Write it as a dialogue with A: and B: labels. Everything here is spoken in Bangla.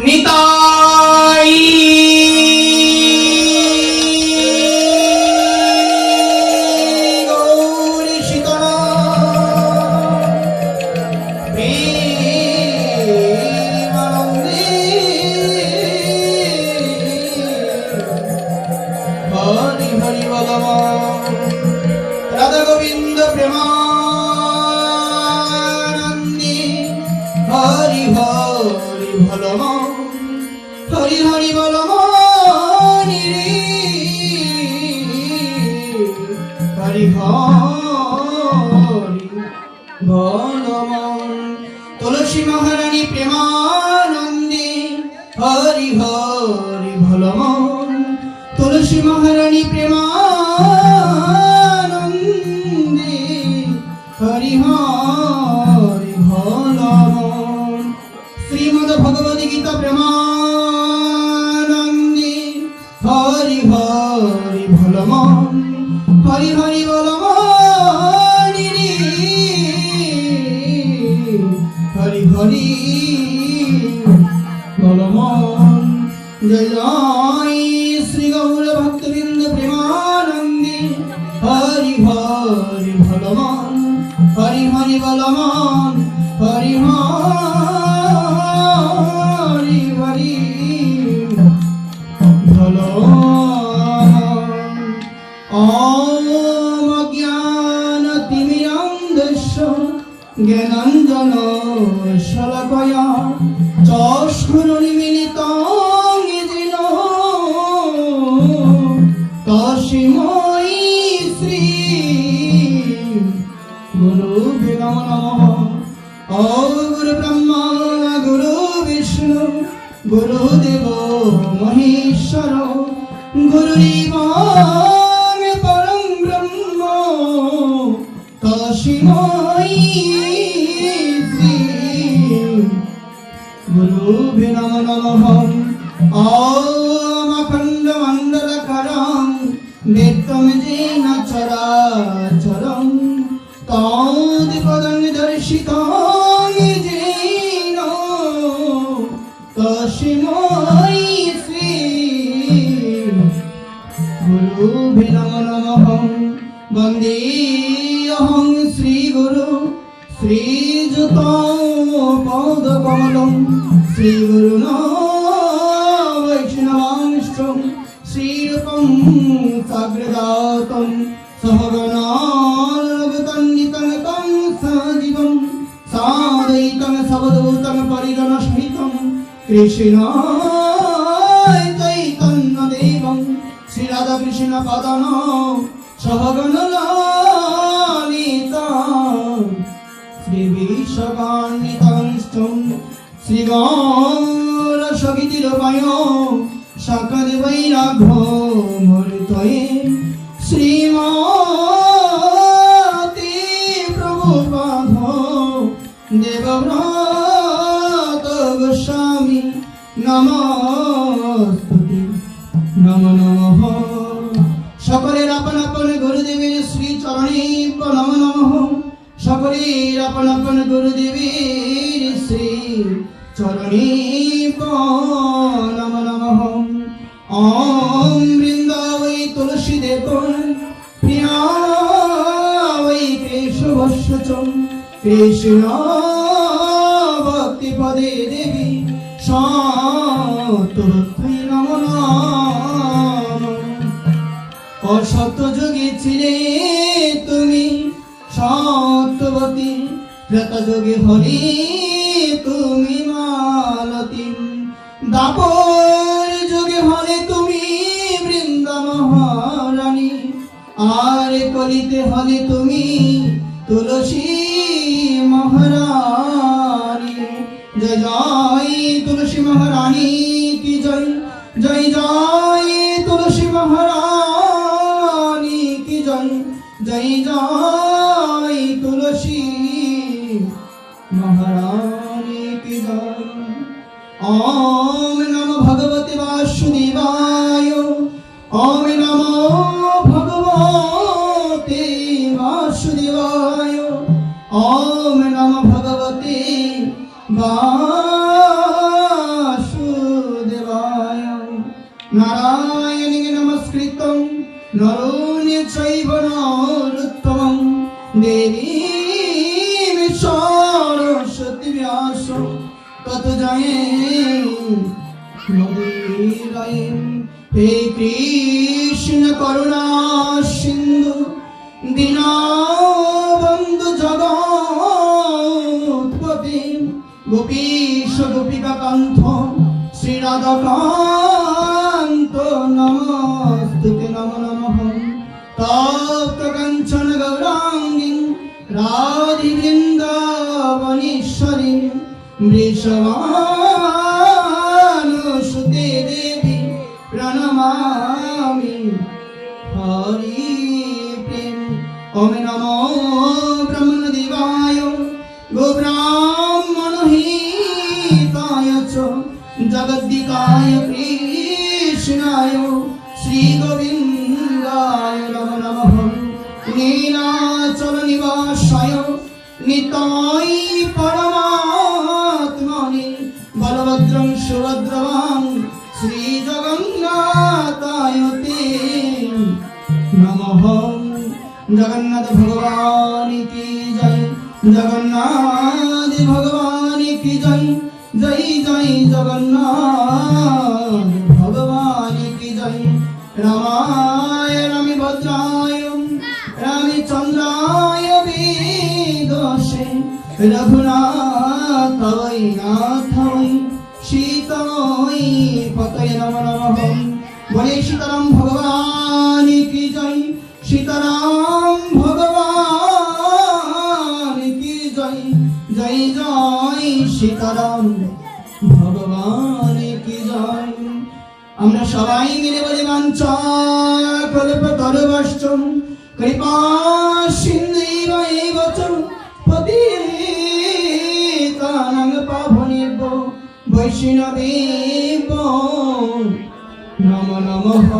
A: নিতাই গৌরী শীতলা প্রেমানন্দে হরি হরি বলম রাধা গোবিন্দ প্রেমানন্দে হরি হরি বলম হরি হরি বলম হরি হরি বলম তুলসী মহারানী প্রেমানন্দে হরি হরি বলম তুলসী মহারানী প্রেমানন্দে হরি হরি বলম শ্রীমদ্ ভগবদ্ গীতা প্রেমানন্দে হরি হরি বলম হরি হরি বলম হরি হরি বলম জয় জয় শ্রী গৌর ভক্তবৃন্দ প্রেমানন্দে হরি হরি বলম হরি হরি বলম হরি হরি হরি ওম অজ্ঞানতিমিরান্ধস্য জ্ঞানাঞ্জন শলাকয়া চক্ষুরুন্মিলিতং येन তস্मै শ্রী গুরুভ্যো নমঃ। ওম গুরু ব্রহ্মা গুরু বিষ্ণু গুরুদেব মহেশ্বর গুরুরেব পরম ব্রহ্ম তস্मै শ্রী গুরুভ্যো নমঃ। ওম অখণ্ডমণ্ডলকারং নিত্যং যেন চরাচরং তদ্পদং দর্শিতং যেন তস্मै শ্রী গুরুভ্যো নমঃ। বন্দেহং শ্রীগুরু শ্রীযুতং পদকমলং শ্রীগুরুণ বৈষ্ণবাংশ্চ শ্রীরূপং সাগ্রজাতং সহগণা রঘুতন্দিতং তং সজীবং সাদৈতং সবদূতং পরিজনসহিতং কৃষ্ণ চৈতন্যদেবং শ্রীরাধা কৃষ্ণ পদন সহগণ ললিতা শ্রীবিশ্বকান্বিতংশ্চ শ্রীগৌর সগীতিরূপায় সকল বৈরাগ্য মূর্তয়ে শ্রীমতে প্রভুপাদ দেবব্রত গোস্বামী নমস্তুতে নমো নমঃ। সকলের আপন আপন গুরুদেবের শ্রী চরণে নমো নমঃ। সকলের আপন আপন গুরুদেবের শ্রী চরণে নমো নমঃ। ওম বৃন্দাবৈ তুলসী দেব প্রিয়াবৈ কেশবস্য চ কৃষ্ণ ভক্তি পদে দেবী সত্যবতী নমো নমঃ। অসত্য যুগে ছিলে তুমি সত্যবতী ত্রেতা যুগে হলে তুমি মালতী দ্বাপর যুগে হলে তুমি বৃন্দা মহারানী আর কলিতে হলে তুমি তুলসী মহারানী। জয় জয় তুলসী মহারানী কি জয় জয় জয় তুলসী মহারানী কি জয় জয় জয় তুলসী মহারানী কি জয়। ওম নমো ভগবতে বাসুদেবায় ওম নমো ভগবতে বাসুদেবায় ওম নমো ভগবতে বাসুদেবায়। নারায়ণং নমস্কৃত্যং নরং চৈব নরোত্তমং দেবীং সরস্বতী ব্যাসং ততো জয়েন্দ্রায়। হে কৃষ্ণ করুণা সিন্ধু দীনবন্ধু জগৎপতি গোপীশ গোপিকা কান্ত শ্রী রাধাকান্ত নমস্তুতে নমো নমঃ। তপ্ত কাঞ্চন গৌরাঙ্গী রাধে বৃন্দাবনেশ্বরী বৃষভানুসুতে দেবী প্রণমামি হরি প্রেম। ওম নমো ব্রহ্মদেবায় গোব্রাহ্মণ হিতায় চ জগদ্দিকায় কৃষ্ণায় শ্রী গোবিন্দায় নমো নমঃ। নীলাচল নিবাসায় নিতাই পরমাত্মনে বলভদ্রং সুভদ্রবাং শ্রী জগন্নাথায় তে নমঃ। জগন্নাথ ভগবান কি জয়, জগন্নাথ ভগবান কি জয়, জয় জয় জগন্নাথ ভগবান কি জয়। রামায় রামী ভদ্রায় রামচন্দ্রায় বেদসে রঘুনাথায় নাথায় সীতায় পতয়ে নমো নমঃ। বলে সীতারাম ভগবান কি জয়, সীতারাম ভগবান কি জয়, জয় জয় সীতারাম ভগবান কি জয়। আমরা সবাই মিলে বলি বাঞ্ছা কল্পতরুশ্চ কৃপা সিন্ধুৈব চ পতিতানাং পাবনেভ্যো বৈষ্ণবেভ্যো নমো নমঃ।